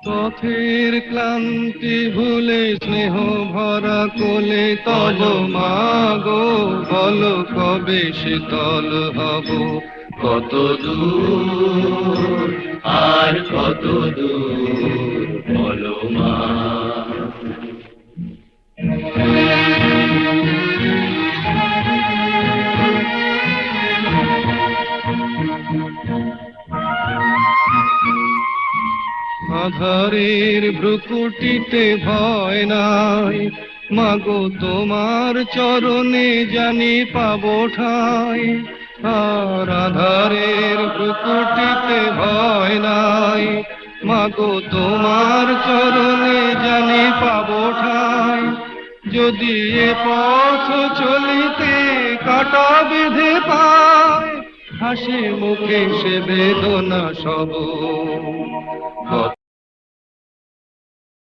পথের ক্লান্তি ভুলে স্নেহ ভরা কোলে তব মাগো বলো কবে শীতল হব। কত দূর আর কত দূর বলো মা। আধারের ভ্রুকুটিতে ভয় নাই, মাগো তোমার চরণে জানি পাবো ঠাই। আর আধারের ভ্রুকুটিতে ভয় নাই, মাগো তোমার চরণে জানি পাবো ঠাই। যদি এ পথ চলিতে কাটা বেঁধে পায়, হাসি মুখে সে বেদনা সব। কত